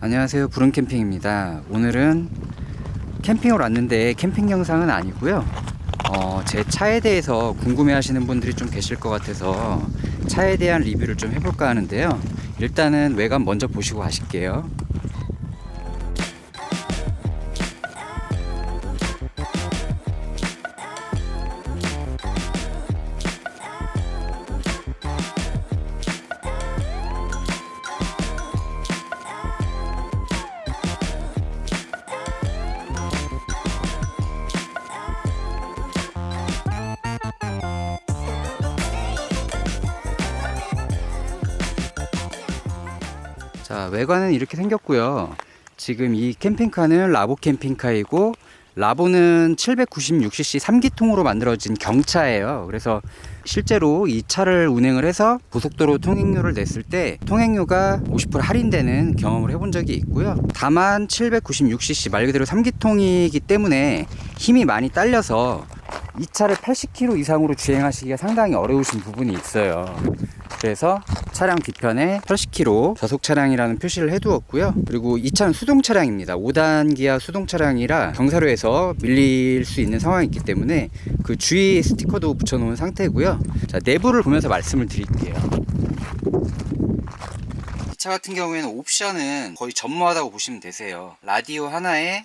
안녕하세요, 부른캠핑입니다. 오늘은 캠핑을 왔는데 캠핑 영상은 아니고요. 제 차에 대해서 궁금해 하시는 분들이 좀 계실 것 같아서 차에 대한 리뷰를 좀 해볼까 하는데요. 일단은 외관 먼저 보시고 가실게요. 자, 외관은 이렇게 생겼고요. 지금 이 캠핑카는 라보 캠핑카이고, 라보는 796cc 3기통으로 만들어진 경차예요. 그래서 실제로 이 차를 운행을 해서 고속도로 통행료를 냈을 때 통행료가 50% 할인되는 경험을 해본 적이 있고요. 다만 796cc 말 그대로 3기통이기 때문에 힘이 많이 딸려서 이 차를 80km 이상으로 주행하시기가 상당히 어려우신 부분이 있어요. 그래서 차량 뒤편에 80km 저속 차량이라는 표시를 해두었고요. 그리고 이 차는 수동 차량입니다. 5단 기아 수동 차량이라 경사로에서 밀릴 수 있는 상황이 있기 때문에 그 주의 스티커도 붙여놓은 상태고요. 자, 내부를 보면서 말씀을 드릴게요. 이 차 같은 경우에는 옵션은 거의 전무하다고 보시면 되세요. 라디오 하나에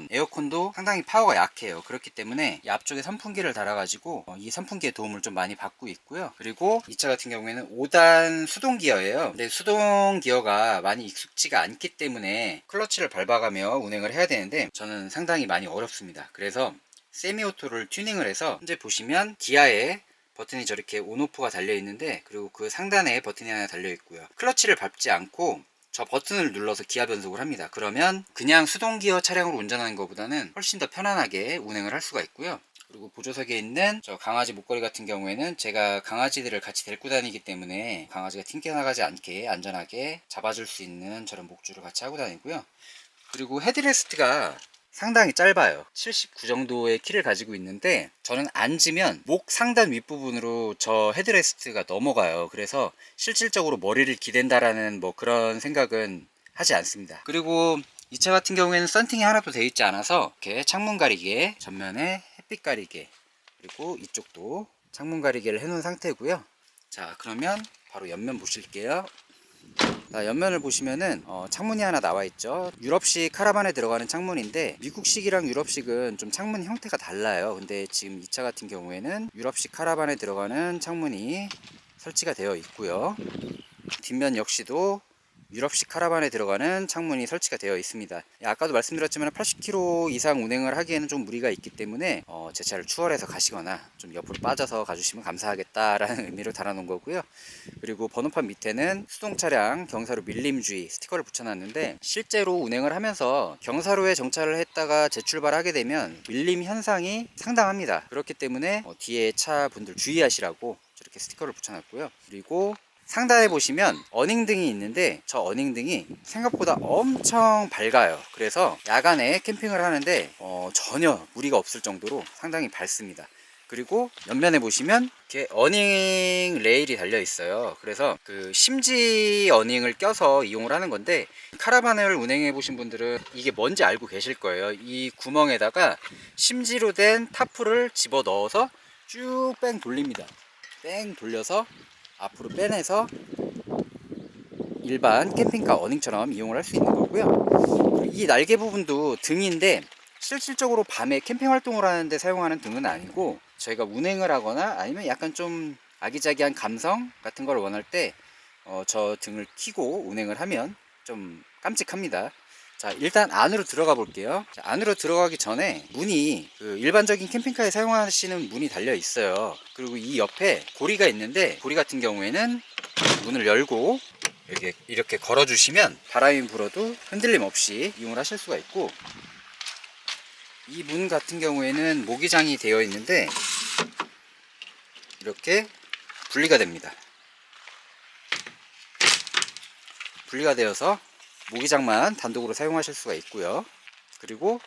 에어컨도 상당히 파워가 약해요. 그렇기 때문에 이 앞쪽에 선풍기를 달아가지고 이 선풍기의 도움을 좀 많이 받고 있고요. 그리고 이 차 같은 경우에는 5단 수동 기어예요. 근데 수동 기어가 많이 익숙지가 않기 때문에 클러치를 밟아가며 운행을 해야 되는데 저는 상당히 많이 어렵습니다. 그래서 세미오토를 튜닝을 해서 현재 보시면 기아에 버튼이 저렇게 온오프가 달려 있는데, 그리고 그 상단에 버튼이 하나 달려 있고요. 클러치를 밟지 않고 저 버튼을 눌러서 기아 변속을 합니다. 그러면 그냥 수동 기어 차량으로 운전하는 것보다는 훨씬 더 편안하게 운행을 할 수가 있고요. 그리고 보조석에 있는 저 강아지 목걸이 같은 경우에는 제가 강아지들을 같이 데리고 다니기 때문에 강아지가 튕겨나가지 않게 안전하게 잡아줄 수 있는 저런 목줄을 같이 하고 다니고요. 그리고 헤드레스트가 상당히 짧아요. 79 정도의 키를 가지고 있는데 저는 앉으면 목 상단 윗부분으로 저 헤드레스트가 넘어가요. 그래서 실질적으로 머리를 기댄다라는 뭐 그런 생각은 하지 않습니다. 그리고 이 차 같은 경우에는 썬팅이 하나도 되어 있지 않아서 이렇게 창문 가리개, 전면에 햇빛 가리개, 그리고 이쪽도 창문 가리개를 해놓은 상태고요. 자, 그러면 바로 옆면 보실게요. 자, 옆면을 보시면은 창문이 하나 나와 있죠. 유럽식 카라반에 들어가는 창문인데 미국식이랑 유럽식은 좀 창문 형태가 달라요. 근데 지금 이 차 같은 경우에는 유럽식 카라반에 들어가는 창문이 설치가 되어 있고요. 뒷면 역시도 유럽식 카라반에 들어가는 창문이 설치가 되어 있습니다. 아까도 말씀드렸지만 80km 이상 운행을 하기에는 좀 무리가 있기 때문에 제 차를 추월해서 가시거나 좀 옆으로 빠져서 가주시면 감사하겠다라는 의미로 달아놓은 거고요. 그리고 번호판 밑에는 수동 차량 경사로 밀림주의 스티커를 붙여놨는데, 실제로 운행을 하면서 경사로에 정차를 했다가 재출발하게 되면 밀림 현상이 상당합니다. 그렇기 때문에 뒤에 차 분들 주의하시라고 저렇게 스티커를 붙여놨고요. 그리고 상단에 보시면 어닝등이 있는데 저 어닝등이 생각보다 엄청 밝아요. 그래서 야간에 캠핑을 하는데 전혀 무리가 없을 정도로 상당히 밝습니다. 그리고 옆면에 보시면 이렇게 어닝 레일이 달려 있어요. 그래서 그 심지 어닝을 껴서 이용을 하는 건데, 카라반을 운행해 보신 분들은 이게 뭔지 알고 계실 거예요. 이 구멍에다가 심지로 된 타프를 집어 넣어서 쭉 뺑 돌립니다. 뺑 돌려서 앞으로 빼내서 일반 캠핑카 어닝처럼 이용을 할 수 있는 거고요. 이 날개 부분도 등인데 실질적으로 밤에 캠핑 활동을 하는데 사용하는 등은 아니고, 저희가 운행을 하거나 아니면 약간 좀 아기자기한 감성 같은 걸 원할 때 저 등을 켜고 운행을 하면 좀 깜찍합니다. 자, 일단 안으로 들어가 볼게요. 자, 안으로 들어가기 전에 문이 그 일반적인 캠핑카에 사용하시는 문이 달려 있어요. 그리고 이 옆에 고리가 있는데, 고리 같은 경우에는 문을 열고 이렇게 걸어 주시면 바람이 불어도 흔들림 없이 이용을 하실 수가 있고, 이 문 같은 경우에는 모기장이 되어 있는데 이렇게 분리가 됩니다. 분리가 되어서 모기장만 단독으로 사용하실 수가 있고요. 그리고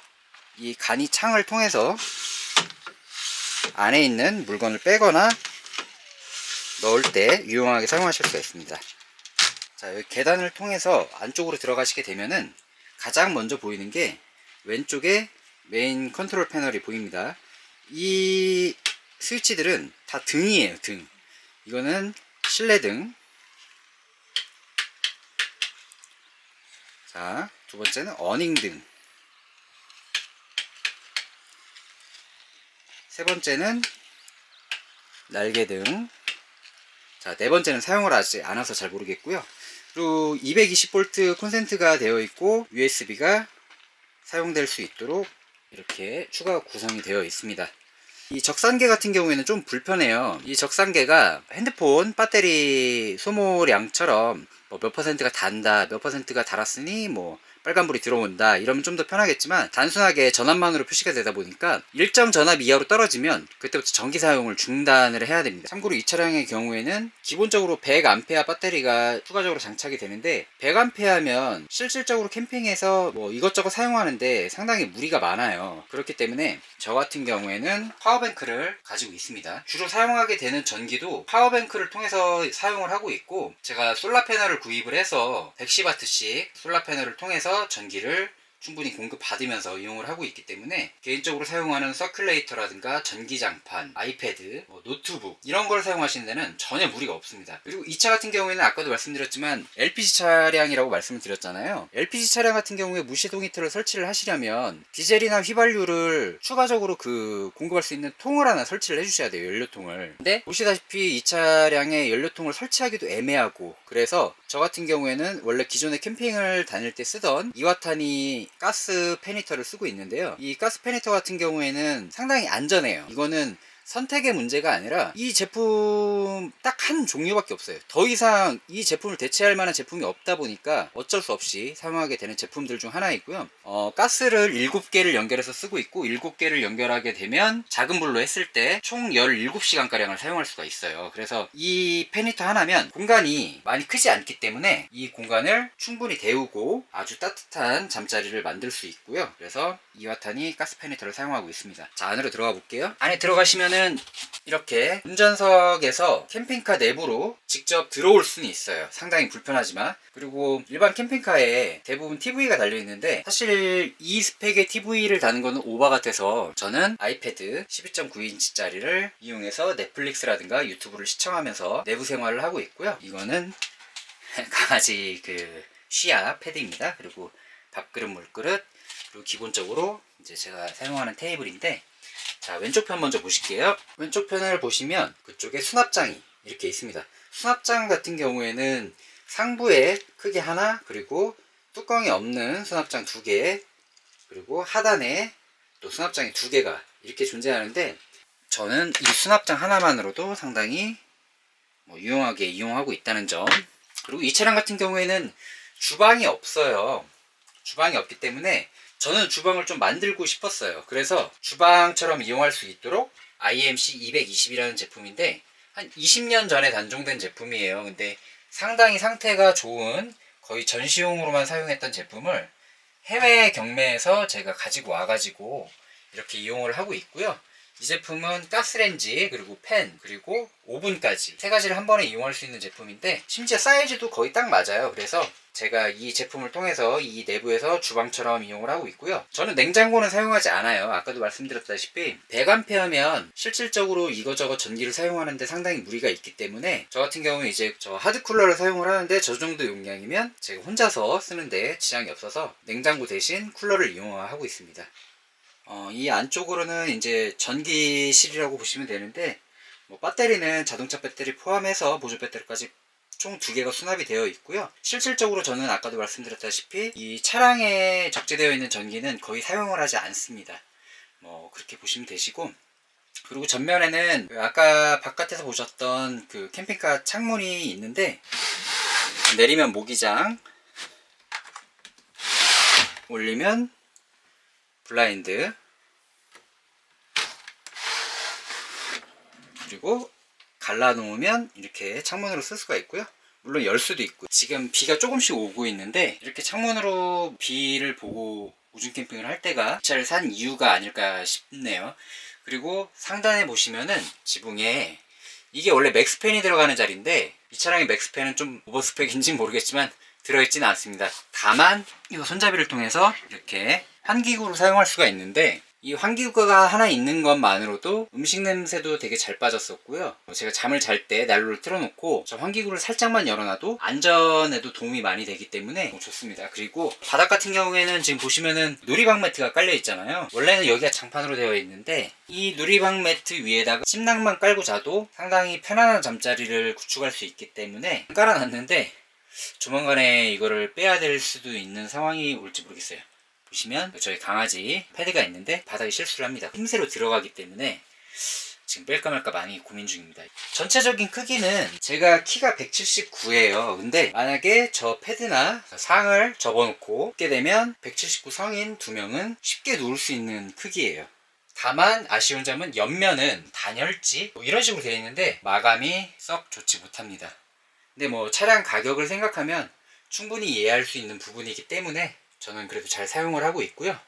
이 간이 창을 통해서 안에 있는 물건을 빼거나 넣을 때 유용하게 사용하실 수가 있습니다. 자, 여기 계단을 통해서 안쪽으로 들어가시게 되면은 가장 먼저 보이는 게 왼쪽에 메인 컨트롤 패널이 보입니다. 이 스위치들은 다 등이에요. 등. 이거는 실내등. 자, 두 번째는 어닝등. 세 번째는 날개등. 자, 네 번째는 사용을 하지 않아서 잘 모르겠고요. 그리고 220V 콘센트가 되어 있고 USB가 사용될 수 있도록 이렇게 추가 구성이 되어 있습니다. 이 적산계 같은 경우에는 좀 불편해요. 이 적산계가 핸드폰 배터리 소모량처럼 뭐 몇 퍼센트가 단다, 몇 퍼센트가 달았으니 뭐 빨간불이 들어온다 이러면 좀 더 편하겠지만, 단순하게 전압만으로 표시가 되다 보니까 일정 전압 이하로 떨어지면 그때부터 전기 사용을 중단을 해야 됩니다. 참고로 이 차량의 경우에는 기본적으로 100A 배터리가 추가적으로 장착이 되는데, 100A면 실질적으로 캠핑에서 뭐 이것저것 사용하는데 상당히 무리가 많아요. 그렇기 때문에 저 같은 경우에는 파워뱅크를 가지고 있습니다. 주로 사용하게 되는 전기도 파워뱅크를 통해서 사용을 하고 있고, 제가 솔라 패널을 구입을 해서 110W씩 솔라 패널을 통해서 전기를 충분히 공급받으면서 이용을 하고 있기 때문에 개인적으로 사용하는 서큘레이터라든가 전기장판, 아이패드, 노트북 이런 걸 사용하시는 데는 전혀 무리가 없습니다. 그리고 이 차 같은 경우에는 아까도 말씀드렸지만 LPG 차량이라고 말씀을 드렸잖아요. LPG 차량 같은 경우에 무시동 히터를 설치를 하시려면 디젤이나 휘발유를 추가적으로 공급할 수 있는 통을 하나 설치를 해주셔야 돼요. 연료통을. 근데 보시다시피 이 차량에 연료통을 설치하기도 애매하고, 그래서 저 같은 경우에는 원래 기존에 캠핑을 다닐 때 쓰던 이와타니 가스 페니터를 쓰고 있는데요. 이 가스 페니터 같은 경우에는 상당히 안전해요. 이거는 선택의 문제가 아니라 이 제품 딱 한 종류밖에 없어요. 더 이상 이 제품을 대체할 만한 제품이 없다 보니까 어쩔 수 없이 사용하게 되는 제품들 중 하나이고요. 가스를 7개를 연결해서 쓰고 있고, 7개를 연결하게 되면 작은 불로 했을 때 총 17시간가량을 사용할 수가 있어요. 그래서 이 페니터 하나면 공간이 많이 크지 않기 때문에 이 공간을 충분히 데우고 아주 따뜻한 잠자리를 만들 수 있고요. 그래서 이와타니 가스 페니터를 사용하고 있습니다. 자, 안으로 들어가 볼게요. 안에 들어가시면은 이렇게 운전석에서 캠핑카 내부로 직접 들어올 수는 있어요. 상당히 불편하지만. 그리고 일반 캠핑카에 대부분 TV가 달려있는데, 사실 이 스펙의 TV를 다는 거는 오바 같아서 저는 아이패드 12.9인치짜리를 이용해서 넷플릭스라든가 유튜브를 시청하면서 내부 생활을 하고 있고요. 이거는 강아지 쉬야 패드입니다. 그리고 밥그릇, 물그릇, 그리고 기본적으로 이제 제가 사용하는 테이블인데, 자, 왼쪽 편 먼저 보실게요. 왼쪽 편을 보시면 그쪽에 수납장이 이렇게 있습니다. 수납장 같은 경우에는 상부에 크게 하나, 그리고 뚜껑이 없는 수납장 2개, 그리고 하단에 또 수납장이 2개가 이렇게 존재하는데, 저는 이 수납장 하나만으로도 상당히 유용하게 이용하고 있다는 점. 그리고 이 차량 같은 경우에는 주방이 없어요. 주방이 없기 때문에 저는 주방을 좀 만들고 싶었어요. 그래서 주방처럼 이용할 수 있도록 IMC 220이라는 제품인데, 한 20년 전에 단종된 제품이에요. 근데 상당히 상태가 좋은, 거의 전시용으로만 사용했던 제품을 해외 경매에서 제가 가지고 와가지고 이렇게 이용을 하고 있고요. 이 제품은 가스레인지, 그리고 팬, 그리고 오븐까지 3가지를 한 번에 이용할 수 있는 제품인데, 심지어 사이즈도 거의 딱 맞아요. 그래서 제가 이 제품을 통해서 이 내부에서 주방처럼 이용을 하고 있고요. 저는 냉장고는 사용하지 않아요. 아까도 말씀드렸다시피 100A면 실질적으로 이거저거 전기를 사용하는데 상당히 무리가 있기 때문에, 저 같은 경우는 이제 저 하드쿨러를 사용을 하는데, 저 정도 용량이면 제가 혼자서 쓰는데 지장이 없어서 냉장고 대신 쿨러를 이용하고 있습니다. 이 안쪽으로는 이제 전기실이라고 보시면 되는데, 배터리는 자동차 배터리 포함해서 보조 배터리까지 총 2개가 수납이 되어 있고요. 실질적으로 저는 아까도 말씀드렸다시피 이 차량에 적재되어 있는 전기는 거의 사용을 하지 않습니다. 그렇게 보시면 되시고, 그리고 전면에는 아까 바깥에서 보셨던 캠핑카 창문이 있는데, 내리면 모기장, 올리면 블라인드, 그리고 갈라놓으면 이렇게 창문으로 쓸 수가 있고요. 물론 열 수도 있고, 지금 비가 조금씩 오고 있는데 이렇게 창문으로 비를 보고 우중 캠핑을 할 때가 이 차를 산 이유가 아닐까 싶네요. 그리고 상단에 보시면은 지붕에, 이게 원래 맥스팬이 들어가는 자리인데 이 차량의 맥스팬은 좀 오버스펙인지는 모르겠지만 들어있지는 않습니다. 다만 이 손잡이를 통해서 이렇게 환기구를 사용할 수가 있는데, 이 환기구가 하나 있는 것만으로도 음식 냄새도 되게 잘 빠졌었고요. 제가 잠을 잘 때 난로를 틀어놓고 저 환기구를 살짝만 열어놔도 안전에도 도움이 많이 되기 때문에 좋습니다. 그리고 바닥 같은 경우에는 지금 보시면은 누리방 매트가 깔려 있잖아요. 원래는 여기가 장판으로 되어 있는데 이 누리방 매트 위에다가 침낭만 깔고 자도 상당히 편안한 잠자리를 구축할 수 있기 때문에 깔아놨는데, 조만간에 이거를 빼야 될 수도 있는 상황이 올지 모르겠어요. 보시면 저희 강아지 패드가 있는데 바닥에 실수를 합니다. 힘새로 들어가기 때문에 지금 뺄까 말까 많이 고민 중입니다. 전체적인 크기는 제가 키가 179예요. 근데 만약에 저 패드나 상을 접어놓고 있게 되면 179 성인 2명은 쉽게 누울 수 있는 크기예요. 다만 아쉬운 점은 옆면은 단열지 이런 식으로 되어 있는데 마감이 썩 좋지 못합니다. 근데 차량 가격을 생각하면 충분히 이해할 수 있는 부분이기 때문에 저는 그래도 잘 사용을 하고 있고요.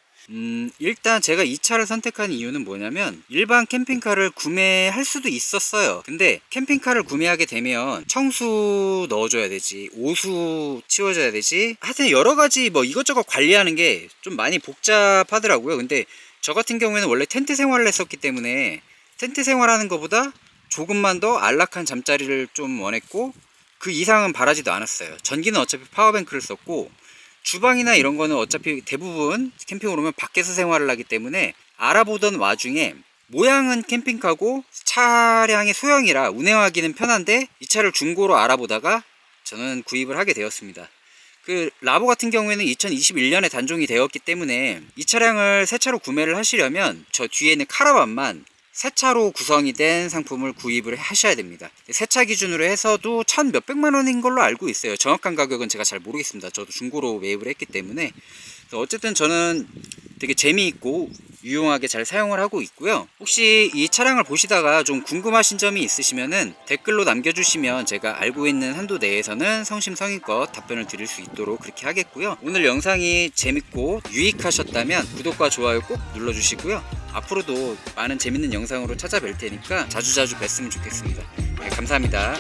일단 제가 이 차를 선택한 이유는 뭐냐면, 일반 캠핑카를 구매할 수도 있었어요. 근데 캠핑카를 구매하게 되면 청수 넣어줘야 되지, 오수 치워줘야 되지, 하여튼 여러가지 이것저것 관리하는 게 좀 많이 복잡하더라고요. 근데 저 같은 경우에는 원래 텐트 생활을 했었기 때문에 텐트 생활하는 것보다 조금만 더 안락한 잠자리를 좀 원했고, 그 이상은 바라지도 않았어요. 전기는 어차피 파워뱅크를 썼고, 주방이나 이런 거는 어차피 대부분 캠핑을 오면 밖에서 생활을 하기 때문에 알아보던 와중에 모양은 캠핑카고 차량의 소형이라 운행하기는 편한데 이 차를 중고로 알아보다가 저는 구입을 하게 되었습니다. 그 라보 같은 경우에는 2021년에 단종이 되었기 때문에 이 차량을 새 차로 구매를 하시려면 저 뒤에 있는 카라반만 새 차로 구성이 된 상품을 구입을 하셔야 됩니다. 새 차 기준으로 해서도 1,000 몇백만 원인 걸로 알고 있어요. 정확한 가격은 제가 잘 모르겠습니다. 저도 중고로 매입을 했기 때문에. 어쨌든 저는 되게 재미있고 유용하게 잘 사용을 하고 있고요. 혹시 이 차량을 보시다가 좀 궁금하신 점이 있으시면은 댓글로 남겨주시면 제가 알고 있는 한도 내에서는 성심성의껏 답변을 드릴 수 있도록 그렇게 하겠고요. 오늘 영상이 재밌고 유익하셨다면 구독과 좋아요 꼭 눌러주시고요. 앞으로도 많은 재밌는 영상으로 찾아뵐 테니까 자주자주 뵀으면 좋겠습니다. 네, 감사합니다.